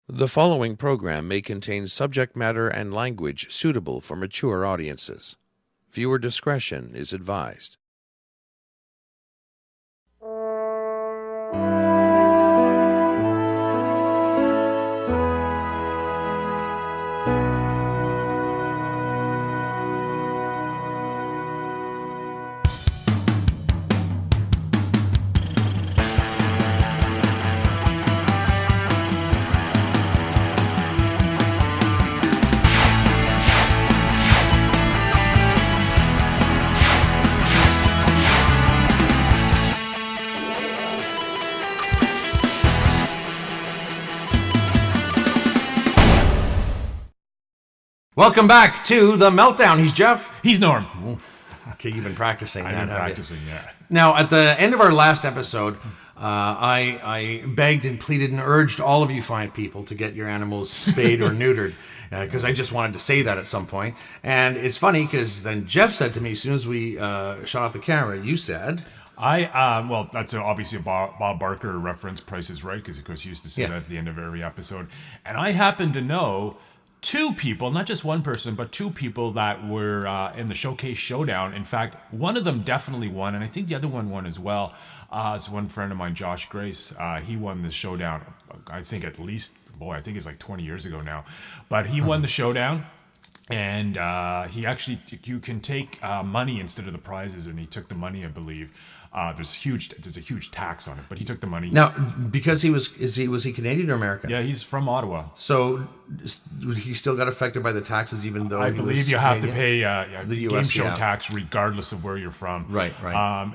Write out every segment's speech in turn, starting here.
The following program may contain subject matter and language suitable for mature audiences. Viewer discretion is advised. Welcome back to the Meltdown. He's Jeff. He's Norm. Okay, you've been practicing. I've been practicing, yeah. Now, at the end of our last episode, I begged and pleaded and urged all of you fine people to get your animals spayed or neutered, because I just wanted to say that at some point. And it's funny because then Jeff said to me, as soon as we shut off the camera, you said... Well, that's obviously a Bob Barker reference, Price is Right, because of course he used to say that at the end of every episode. And I happen to know two people, not just one person, but two people that were in the Showcase Showdown. In fact, one of them definitely won, and I think the other one won as well. It's one friend of mine, Josh Grace. He won the Showdown, I think at least, I think it's like 20 years ago now. But he won the Showdown. And he actually, you can take money instead of the prizes, and he took the money, I believe. There's a huge tax on it, but he took the money. Now, because was he Canadian or American? Yeah, he's from Ottawa. So he still got affected by the taxes, even though I believe you have to pay the game US, show tax regardless of where you're from. Right.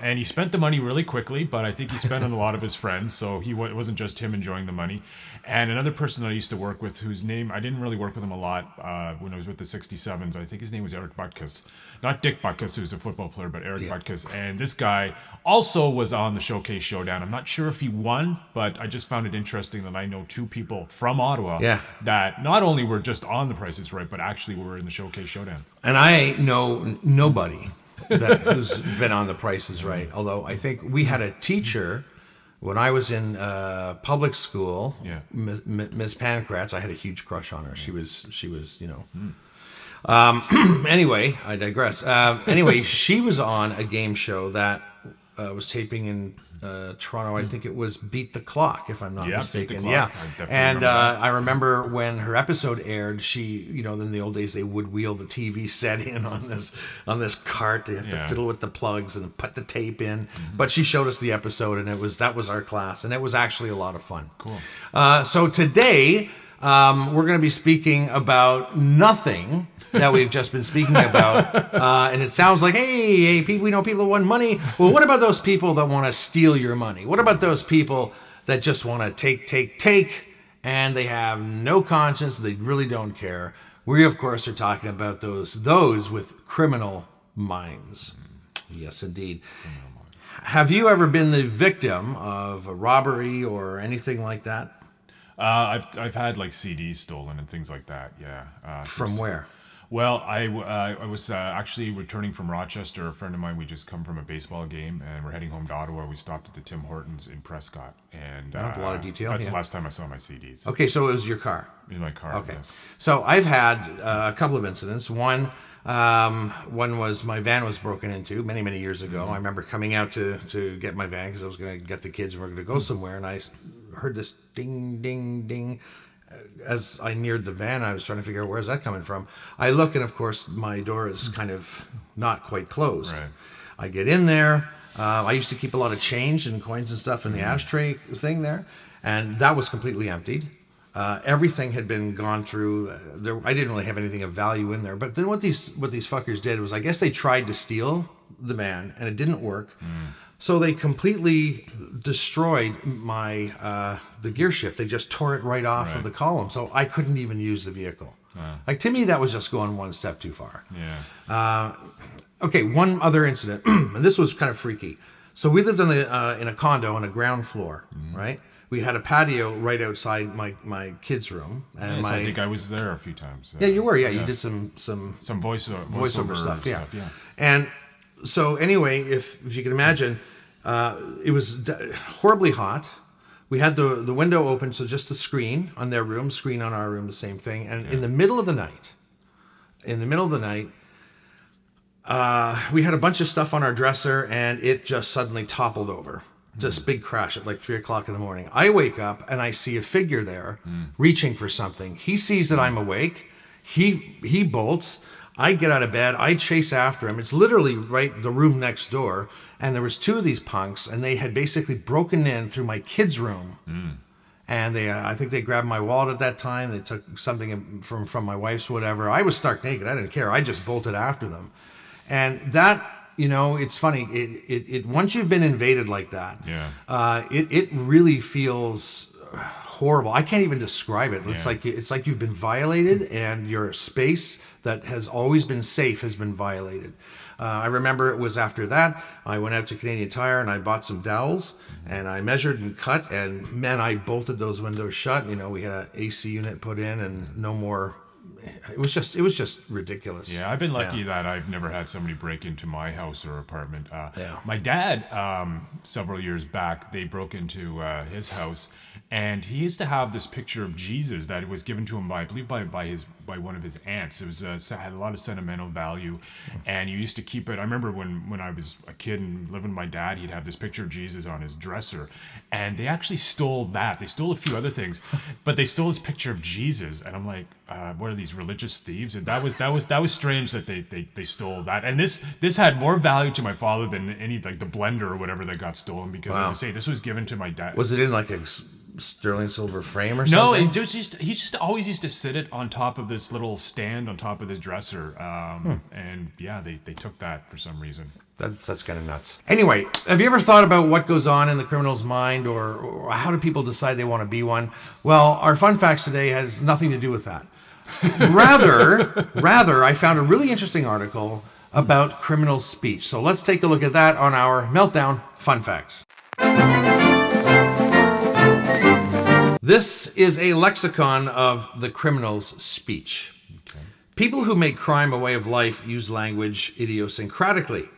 And he spent the money really quickly, but I think he spent on a lot of his friends, so it wasn't just him enjoying the money. And another person that I used to work with, whose name, I didn't really work with him a lot when I was with the 67s. I think his name was Eric Butkus. Not Dick Butkus, who was a football player, but Eric Butkus. And this guy also was on the Showcase Showdown. I'm not sure if he won, but I just found it interesting that I know two people from Ottawa that not only were just on The Price is Right, but actually were in the Showcase Showdown. And I know nobody who's been on The Price is Right, although I think we had a teacher when I was in public school, Miss Pancratz. I had a huge crush on her. She was, anyway, I digress. Anyway, she was on a game show that was taping in Toronto. I think it was Beat the Clock, if I'm not mistaken. Yeah, and I remember when her episode aired, she, in the old days, they would wheel the TV set in on this cart. They had to fiddle with the plugs and put the tape in. Mm-hmm. But she showed us the episode, and that was our class, and it was actually a lot of fun. Cool. So today, we're going to be speaking about nothing that we've just been speaking about. And it sounds like, hey, we know people who want money. Well, what about those people that want to steal your money? What about those people that just want to take, and they have no conscience, they really don't care? We, of course, are talking about those with criminal minds. Yes, indeed. Have you ever been the victim of a robbery or anything like that? I've had like CDs stolen and things like that. Yeah. From where? Well, I was actually returning from Rochester. A friend of mine, we just come from a baseball game, and we're heading home to Ottawa. We stopped at the Tim Hortons in Prescott, and a lot of detail. That's the last time I saw my CDs. Okay, so it was your car. In my car. Okay, yes. So I've had a couple of incidents. One was my van was broken into many years ago. I remember coming out to get my van because I was going to get the kids and we were going to go somewhere, and I heard this ding, ding, ding. As I neared the van, I was trying to figure out where's that coming from. I look, and of course, my door is kind of not quite closed. Right. I get in there. I used to keep a lot of change and coins and stuff in the ashtray thing there, and that was completely emptied. Everything had been gone through. I didn't really have anything of value in there. But then what these fuckers did was, I guess they tried to steal the van, and it didn't work. So they completely destroyed the gear shift. They just tore it right off of the column. So I couldn't even use the vehicle. Like, to me, that was just going one step too far. Yeah. Okay, one other incident, and this was kind of freaky. So we lived in a condo on a ground floor, right? We had a patio right outside my kids' room, and yes, I think I was there a few times. Yeah, you were. Yeah, you did some voiceover stuff. Yeah. And so anyway, if you can imagine, it was horribly hot. We had the window open, so just the screen on their room, screen on our room, the same thing. And in the middle of the night, we had a bunch of stuff on our dresser, and it just suddenly toppled over. Just big crash at like 3 o'clock in the morning. I wake up and I see a figure there reaching for something. He sees that I'm awake. He bolts. I get out of bed. I chase after him. It's literally right the room next door. And there was 2 of these punks, and they had basically broken in through my kid's room. And I think they grabbed my wallet at that time. They took something from my wife's, whatever. I was stark naked. I didn't care. I just bolted after them. And that, it's funny. It once you've been invaded like that, it really feels horrible. I can't even describe it. It's like you've been violated, and your space that has always been safe has been violated. I remember it was after that, I went out to Canadian Tire and I bought some dowels, and I measured and cut, and man, I bolted those windows shut. We had an AC unit put in, and no more. It was just ridiculous. Yeah, I've been lucky that I've never had somebody break into my house or apartment. My dad, several years back, they broke into his house, and he used to have this picture of Jesus that was given to him by one of his aunts. It was had a lot of sentimental value, and you used to keep it. I remember when I was a kid and living with my dad, he'd have this picture of Jesus on his dresser, and they actually stole that. They stole a few other things, but they stole his picture of Jesus, and I'm like, what are these religious thieves? And that was strange that they stole that. And this had more value to my father than any, like the blender or whatever that got stolen, because as I say, this was given to my dad. Was it in like a sterling silver frame or something? No, he just always used to sit it on top of this little stand on top of his dresser. And yeah, they took that for some reason. That's kind of nuts. Anyway, have you ever thought about what goes on in the criminal's mind, or how do people decide they want to be one? Well, our fun facts today has nothing to do with that. Rather, I found a really interesting article about criminal speech. So let's take a look at that on our Meltdown Fun Facts. This is a lexicon of the criminal's speech. Okay. People who make crime a way of life use language idiosyncratically.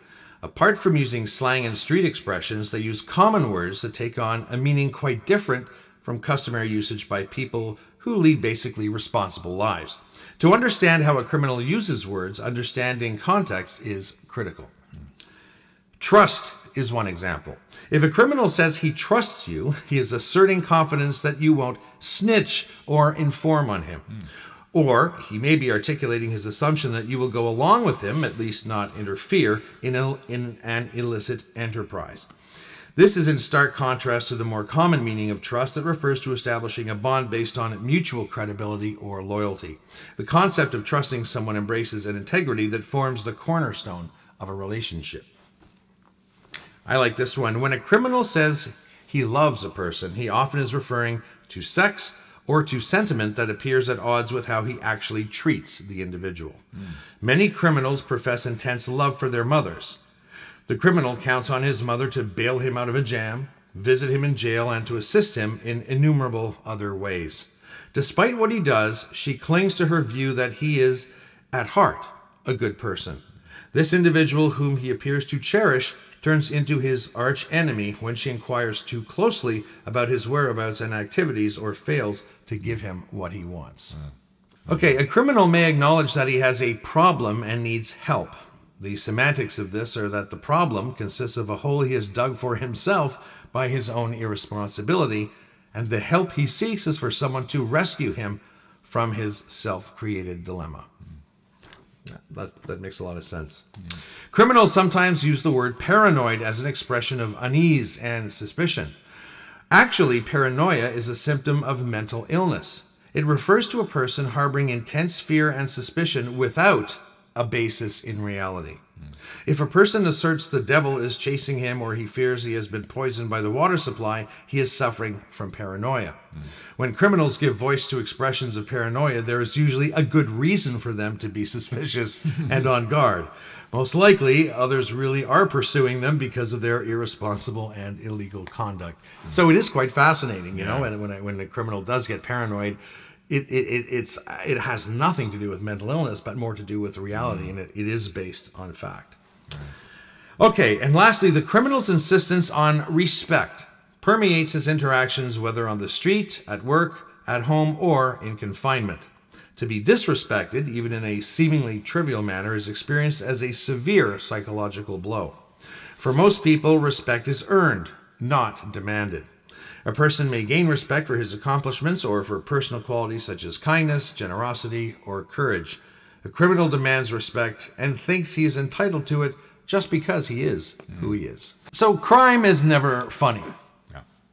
Apart from using slang and street expressions, they use common words that take on a meaning quite different from customary usage by people who lead basically responsible lives. To understand how a criminal uses words, understanding context is critical. Trust is one example. If a criminal says he trusts you, he is asserting confidence that you won't snitch or inform on him. Or he may be articulating his assumption that you will go along with him, at least not interfere, in an illicit enterprise. This is in stark contrast to the more common meaning of trust that refers to establishing a bond based on mutual credibility or loyalty. The concept of trusting someone embraces an integrity that forms the cornerstone of a relationship. I like this one. When a criminal says he loves a person, he often is referring to sex or to sentiment that appears at odds with how he actually treats the individual. Many criminals profess intense love for their mothers. The criminal counts on his mother to bail him out of a jam, visit him in jail, and to assist him in innumerable other ways. Despite what he does, she clings to her view that he is, at heart, a good person. This individual whom he appears to cherish turns into his arch enemy when she inquires too closely about his whereabouts and activities or fails to give him what he wants. Okay, a criminal may acknowledge that he has a problem and needs help. The semantics of this are that the problem consists of a hole he has dug for himself by his own irresponsibility, and the help he seeks is for someone to rescue him from his self-created dilemma. That makes a lot of sense. Criminals sometimes use the word paranoid as an expression of unease and suspicion. Actually, paranoia is a symptom of mental illness. It refers to a person harboring intense fear and suspicion without a basis in reality. If a person asserts the devil is chasing him or he fears he has been poisoned by the water supply, he is suffering from paranoia. When criminals give voice to expressions of paranoia, there is usually a good reason for them to be suspicious and on guard. Most likely, others really are pursuing them because of their irresponsible and illegal conduct. So it is quite fascinating, you know, when a criminal does get paranoid. It has nothing to do with mental illness, but more to do with reality, and it is based on fact. Okay, and lastly, the criminal's insistence on respect permeates his interactions, whether on the street, at work, at home, or in confinement. To be disrespected, even in a seemingly trivial manner, is experienced as a severe psychological blow. For most people, respect is earned, not demanded. A person may gain respect for his accomplishments or for personal qualities such as kindness, generosity, or courage. A criminal demands respect and thinks he is entitled to it just because he is who he is. So crime is never funny.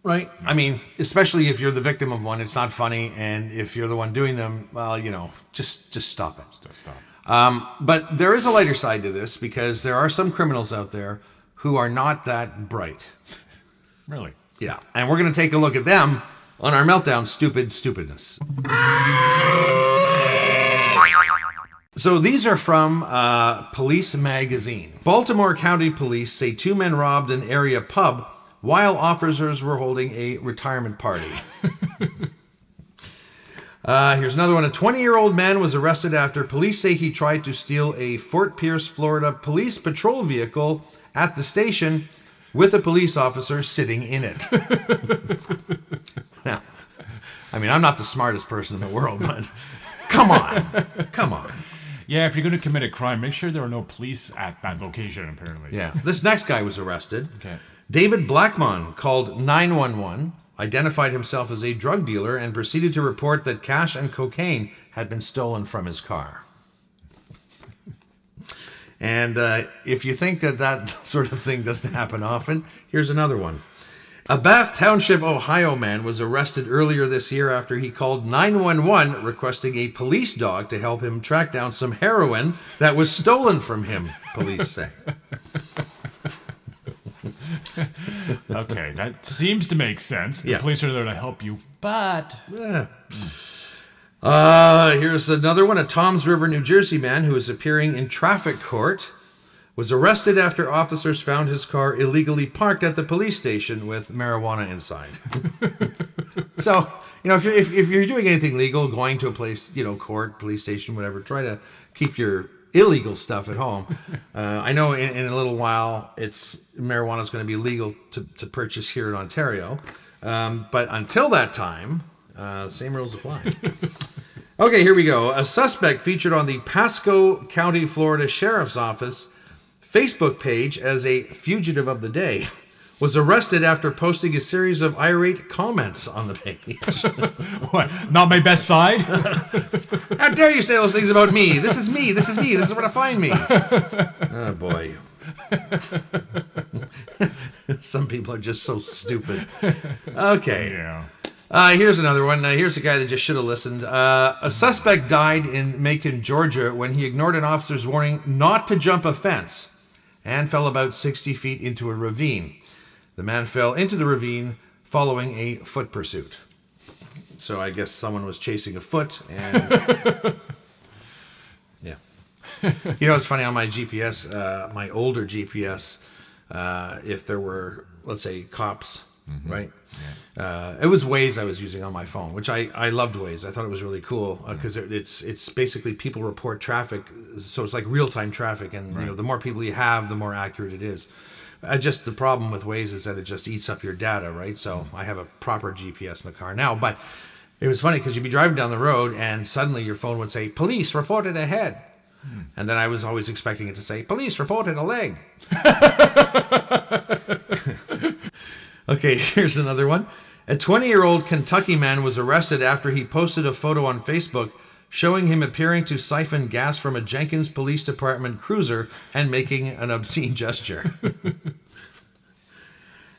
Right? I mean, especially if you're the victim of one, it's not funny. And if you're the one doing them, well, just stop it. Just stop. But there is a lighter side to this because there are some criminals out there who are not that bright. Really? Yeah. And we're going to take a look at them on our Meltdown Stupidness. So these are from Police Magazine. Baltimore County Police say 2 men robbed an area pub while officers were holding a retirement party. Here's another one. A 20-year-old man was arrested after police say he tried to steal a Fort Pierce, Florida police patrol vehicle at the station with a police officer sitting in it. Now, I mean, I'm not the smartest person in the world, but come on. Yeah, if you're going to commit a crime, make sure there are no police at that location, apparently. Yeah. This next guy was arrested. Okay. David Blackmon called 911, identified himself as a drug dealer, and proceeded to report that cash and cocaine had been stolen from his car. And if you think that sort of thing doesn't happen often, here's another one. A Bath Township, Ohio man was arrested earlier this year after he called 911 requesting a police dog to help him track down some heroin that was stolen from him, police say. Okay, that seems to make sense. The police are there to help you, but... Here's another one. A Toms River, New Jersey man who is appearing in traffic court was arrested after officers found his car illegally parked at the police station with marijuana inside. So, if you're doing anything legal, going to a place, court, police station, whatever, try to keep your illegal stuff at home. I know in a little while marijuana is going to be legal to purchase here in Ontario. But until that time, same rules apply. Okay, here we go. A suspect featured on the Pasco County, Florida Sheriff's Office Facebook page as a fugitive of the day was arrested after posting a series of irate comments on the page. What? Not my best side? How dare you say those things about me? This is me. This is where to find me. Oh, boy. Some people are just so stupid. Okay. Yeah. Here's another one. Here's a guy that just should have listened. A suspect died in Macon, Georgia, when he ignored an officer's warning not to jump a fence and fell about 60 feet into a ravine. The man fell into the ravine following a foot pursuit. So I guess someone was chasing a foot and... Yeah. It's funny, on my GPS, my older GPS, if there were, let's say, cops, right? Yeah. It was Waze I was using on my phone, which I loved Waze. I thought it was really cool because it's basically people report traffic, so it's like real-time traffic, and the more people you have, the more accurate it is. Just the problem with Waze is that it just eats up your data, right? So I have a proper GPS in the car now, but it was funny because you'd be driving down the road and suddenly your phone would say, "Police reported ahead." And then I was always expecting it to say, "Police reported a leg." Okay, here's another one. A 20-year-old Kentucky man was arrested after he posted a photo on Facebook showing him appearing to siphon gas from a Jenkins Police Department cruiser and making an obscene gesture.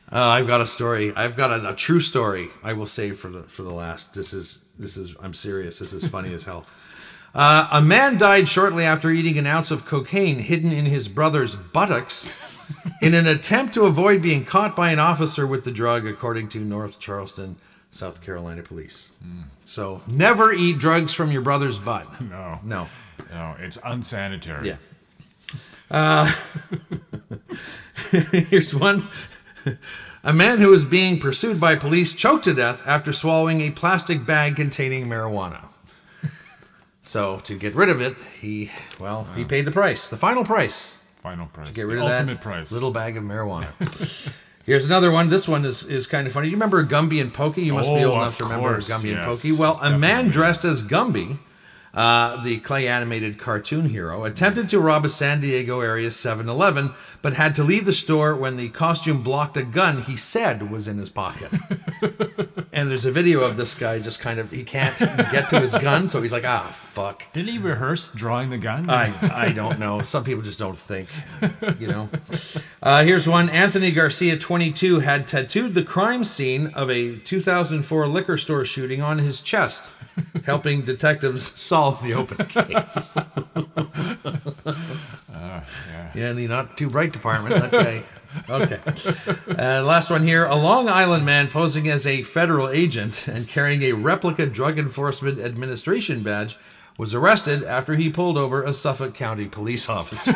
I've got a story. I've got a true story I will save for the last. This is I'm serious. This is funny as hell. A man died shortly after eating an ounce of cocaine hidden in his brother's buttocks in an attempt to avoid being caught by an officer with the drug, according to North Charleston, South Carolina police. So never eat drugs from your brother's butt. No, it's unsanitary. Yeah. Here's one. A man who was being pursued by police choked to death after swallowing a plastic bag containing marijuana. So to get rid of it, he paid the price, the final price. Final price. To get rid the of ultimate that price. Little bag of marijuana. Here's another one. This one is kind of funny. You remember Gumby and Pokey? You must be old enough to remember Gumby and Pokey. Well, a man dressed as Gumby, the clay animated cartoon hero, attempted to rob a San Diego area 7-Eleven, but had to leave the store when the costume blocked a gun he said was in his pocket. And there's a video of this guy just kind of, he can't get to his gun, so he's like, fuck. Did he rehearse drawing the gun? I don't know. Some people just don't think, you know. Here's one. Anthony Garcia, 22, had tattooed the crime scene of a 2004 liquor store shooting on his chest, helping detectives solve the open case. Yeah, in the not too bright department that day. Okay. Last one here. A Long Island man posing as a federal agent and carrying a replica Drug Enforcement Administration badge was arrested after he pulled over a Suffolk County police officer.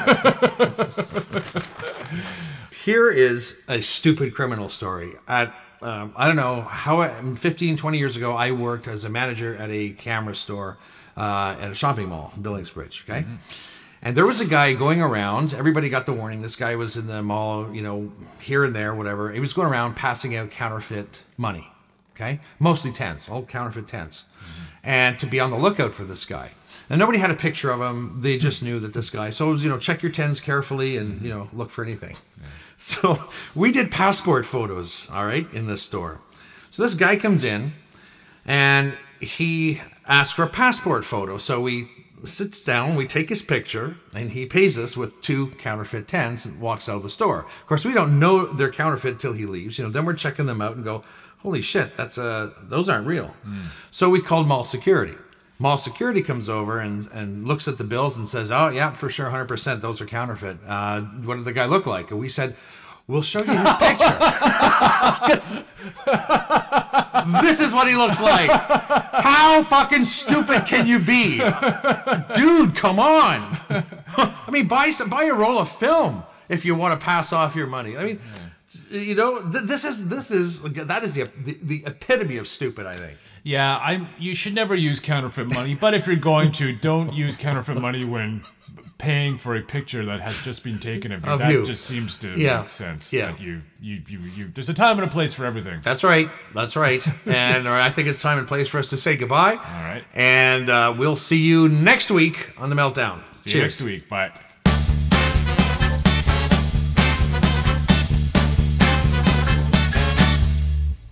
Here is a stupid criminal story. I don't know how, 15, 20 years ago, I worked as a manager at a camera store at a shopping mall in Billingsbridge, okay? Mm-hmm. And there was a guy going around. Everybody got the warning. This guy was in the mall, you know, here and there, whatever. He was going around passing out counterfeit money, okay? Mostly tens, all counterfeit tens. Mm-hmm. And to be on the lookout for this guy. And nobody had a picture of him. They just knew that this guy. So it was, you know, check your tens carefully and, you know, look for anything. Yeah. So we did passport photos, all right, in this store. So this guy comes in and he asks for a passport photo. So we sits down, we take his picture, and he pays us with 2 counterfeit tens and walks out of the store. Of course, we don't know they're counterfeit till he leaves. You know, then we're checking them out and go, holy shit, that's those aren't real. So we called mall security. Mall security comes over and looks at the bills and says, oh, yeah, for sure, 100%, those are counterfeit. What did the guy look like? And we said, we'll show you his picture. This is what he looks like. How fucking stupid can you be? Dude, come on. I mean, buy a roll of film if you want to pass off your money. I mean, you know, that is the epitome of stupid, I think. Yeah, you should never use counterfeit money, but if you're going to, don't use counterfeit money when paying for a picture that has just been taken of you. That just seems to make sense. Yeah. That you there's a time and a place for everything. That's right. And I think it's time and place for us to say goodbye. All right. And we'll see you next week on The Meltdown. See you next week. Bye.